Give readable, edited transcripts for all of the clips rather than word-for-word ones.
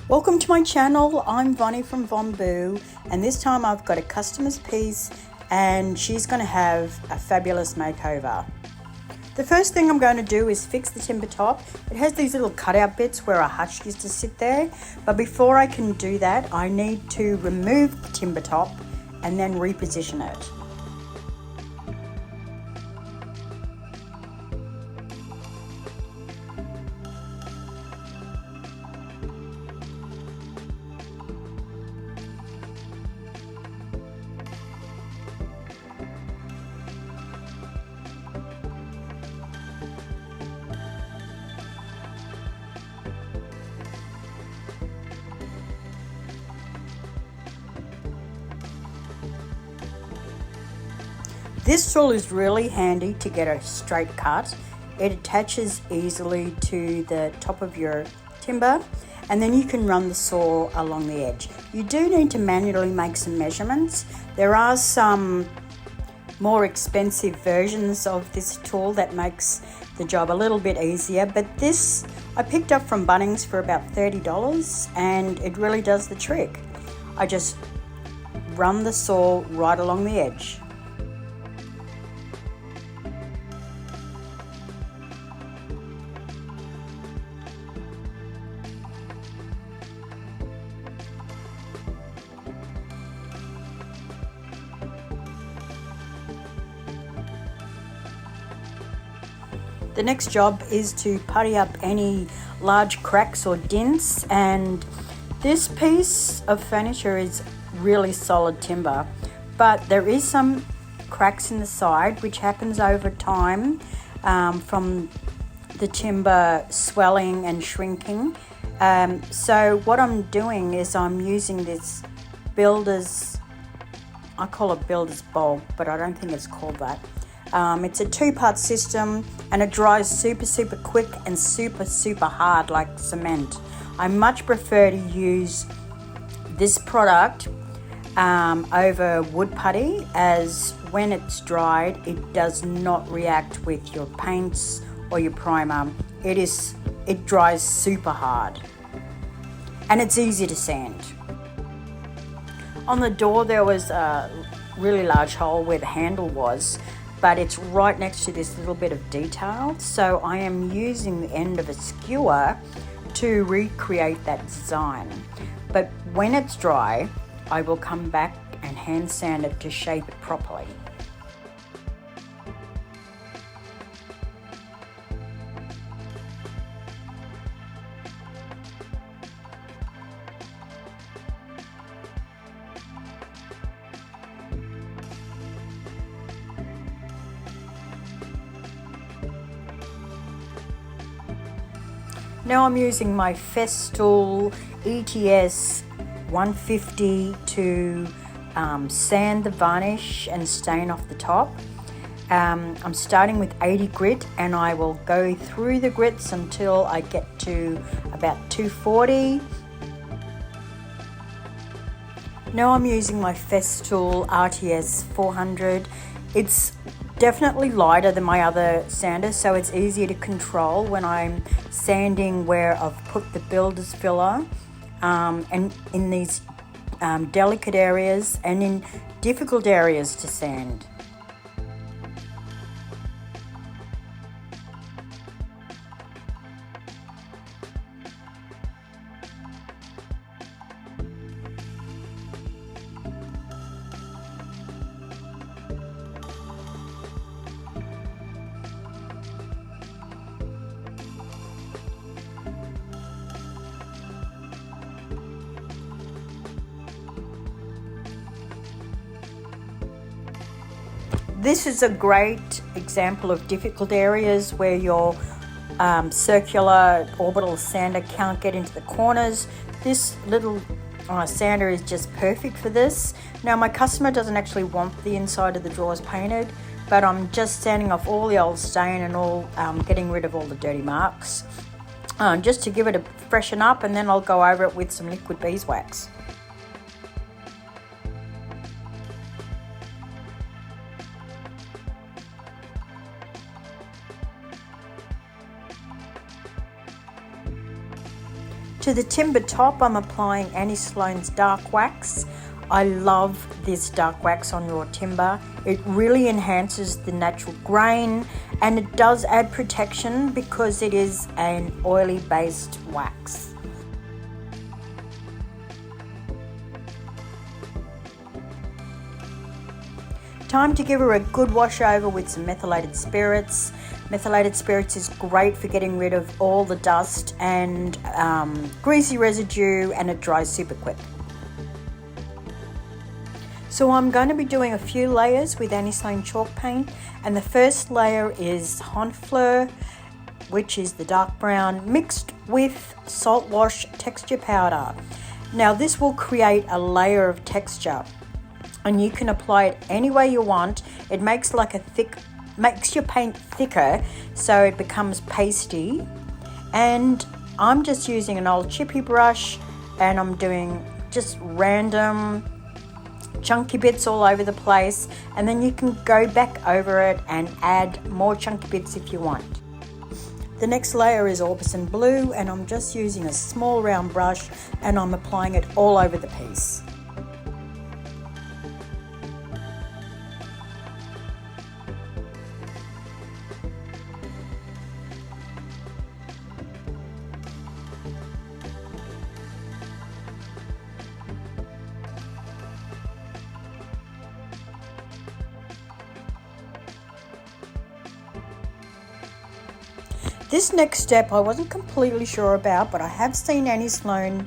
Welcome to my channel. I'm Vonnie from Von Boo, and this time I've got a customer's piece and she's going to have a fabulous makeover. The first thing I'm going to do is fix the timber top. It has these little cutout bits where a hutch used to sit there, but before I can do that I need to remove the timber top and then reposition it. This tool is really handy to get a straight cut. It attaches easily to the top of your timber, and then you can run the saw along the edge. You do need to manually make some measurements. There are some more expensive versions of this tool that makes the job a little bit easier, but this I picked up from Bunnings for about $30 and it really does the trick. I just run the saw right along the edge. The next job is to putty up any large cracks or dents, and this piece of furniture is really solid timber, but there is some cracks in the side which happens over time from the timber swelling and shrinking. So what I'm doing is I'm using this builder's, I call it builder's bulb, but I don't think it's called that. It's a two-part system and it dries super quick and super hard like cement. I much prefer to use this product over wood putty, as when it's dried it does not react with your paints or your primer. It dries super hard and it's easy to sand. On the door there was a really large hole where the handle was, but it's right next to this little bit of detail, so I am using the end of a skewer to recreate that design. But when it's dry, I will come back and hand sand it to shape it properly. Now I'm using my Festool ETS 150 to sand the varnish and stain off the top. I'm starting with 80 grit and I will go through the grits until I get to about 240. Now I'm using my Festool RTS 400. It's definitely lighter than my other sander, so it's easier to control when I'm sanding where I've put the builder's filler and in these delicate areas and in difficult areas to sand. This is a great example of difficult areas where your circular orbital sander can't get into the corners. This little sander is just perfect for this. Now my customer doesn't actually want the inside of the drawers painted, but I'm just sanding off all the old stain and all getting rid of all the dirty marks just to give it a freshen up, and then I'll go over it with some liquid beeswax. To the timber top, I'm applying Annie Sloan's dark wax. I love this dark wax on your timber. It really enhances the natural grain, and it does add protection because it is an oily based wax. Time to give her a good wash over with some methylated spirits. Methylated spirits is great for getting rid of all the dust and greasy residue, and it dries super quick. So I'm going to be doing a few layers with Annie Sloan Chalk Paint, and the first layer is Honfleur, which is the dark brown, mixed with salt wash texture powder. Now this will create a layer of texture, and you can apply it any way you want. It makes makes your paint thicker, so it becomes pasty. And I'm just using an old chippy brush, and I'm doing just random chunky bits all over the place, and then you can go back over it and add more chunky bits if you want. The next layer is Orbison Blue, and I'm just using a small round brush, and I'm applying it all over the piece. This next step I wasn't completely sure about, but I have seen Annie Sloan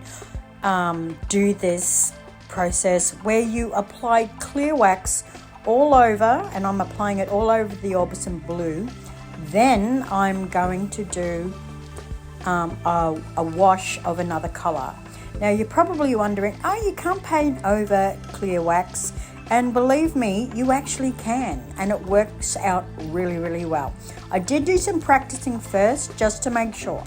do this process where you apply clear wax all over, and I'm applying it all over the Orbison Blue. Then I'm going to do a wash of another colour. Now you're probably wondering, oh, you can't paint over clear wax. And believe me, you actually can, and it works out really, really well. I did do some practicing first just to make sure.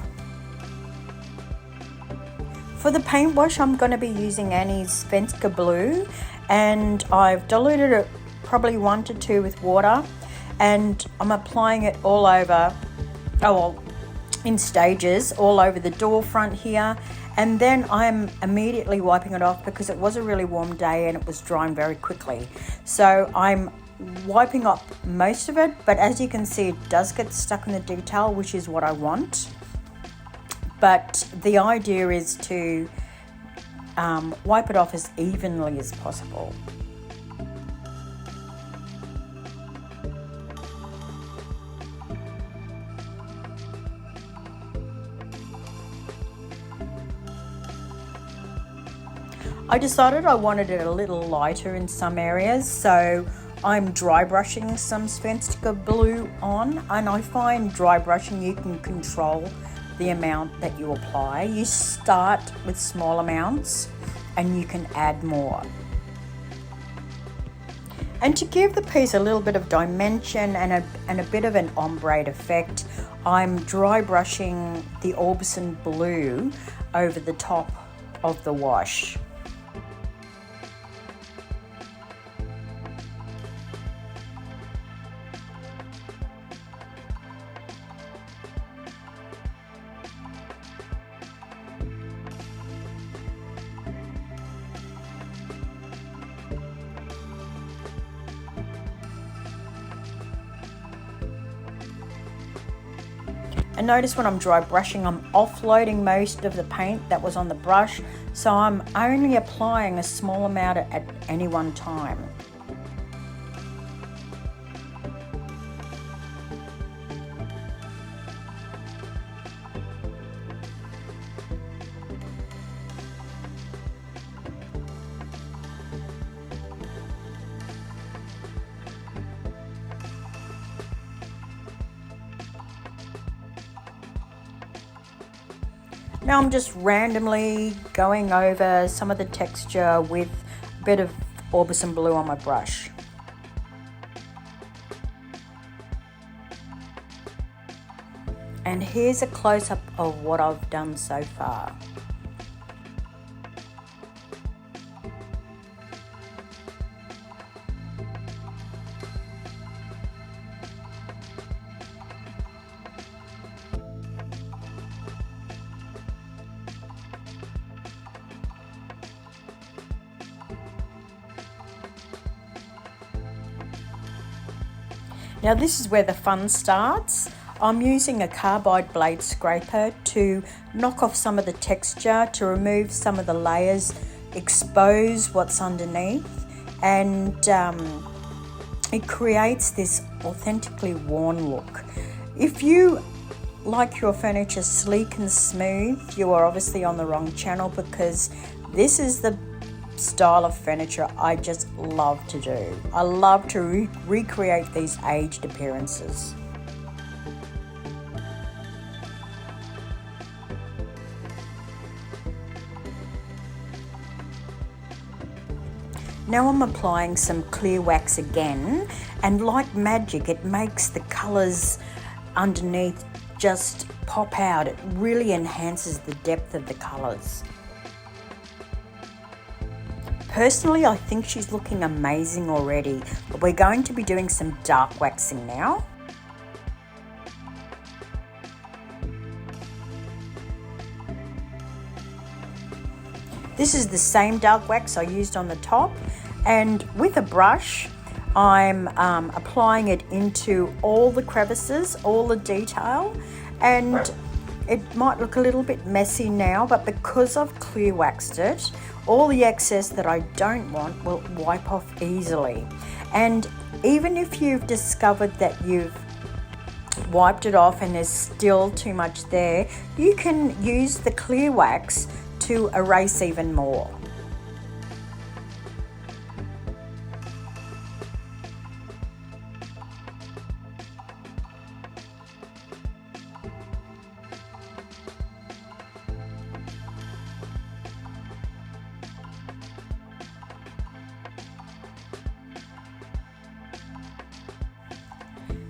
For the paint wash, I'm going to be using Annie's Svenska Blue, and I've diluted it probably 1 to 2 with water, and I'm applying it all over, in stages, all over the door front here. And then I'm immediately wiping it off because it was a really warm day and it was drying very quickly. So I'm wiping up most of it, but as you can see, it does get stuck in the detail, which is what I want. But the idea is to wipe it off as evenly as possible. I decided I wanted it a little lighter in some areas, so I'm dry brushing some Svenska Blue on, and I find dry brushing you can control the amount that you apply. You start with small amounts and you can add more. And to give the piece a little bit of dimension and a bit of an ombre effect, I'm dry brushing the Orbison Blue over the top of the wash. And notice when I'm dry brushing, I'm offloading most of the paint that was on the brush, so I'm only applying a small amount at any one time. Now I'm just randomly going over some of the texture with a bit of Orbison Blue on my brush. And here's a close-up of what I've done so far. Now this is where the fun starts. I'm using a carbide blade scraper to knock off some of the texture, to remove some of the layers, expose what's underneath, and it creates this authentically worn look. If you like your furniture sleek and smooth, you are obviously on the wrong channel, because this is the style of furniture I just love to do. I love to recreate these aged appearances. Now I'm applying some clear wax again, and like magic, it makes the colours underneath just pop out. It really enhances the depth of the colours. Personally, I think she's looking amazing already, but we're going to be doing some dark waxing now. This is the same dark wax I used on the top, and with a brush I'm applying it into all the crevices, all the detail, and it might look a little bit messy now, but because I've clear waxed it, all the excess that I don't want will wipe off easily. And even if you've discovered that you've wiped it off and there's still too much there, you can use the clear wax to erase even more.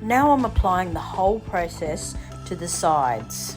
Now I'm applying the whole process to the sides.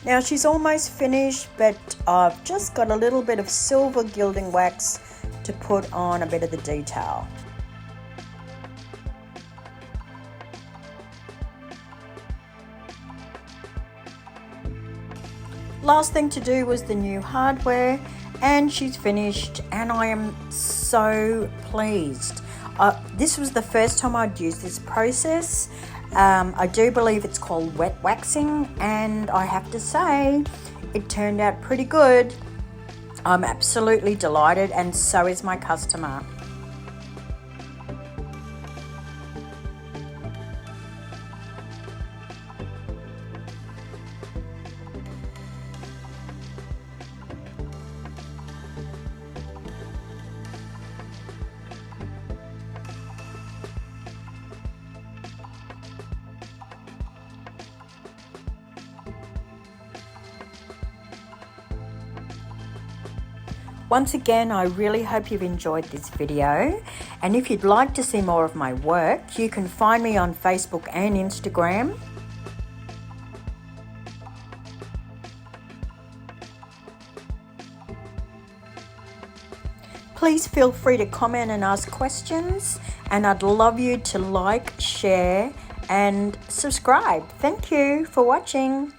Now she's almost finished, but I've just got a little bit of silver gilding wax to put on a bit of the detail. Last thing to do was the new hardware, and she's finished, and I am so pleased. This was the first time I'd used this process. I do believe it's called wet waxing, and I have to say it turned out pretty good. I'm absolutely delighted, and so is my customer. Once again, I really hope you've enjoyed this video, and if you'd like to see more of my work, you can find me on Facebook and Instagram. Please feel free to comment and ask questions, and I'd love you to like, share, and subscribe. Thank you for watching.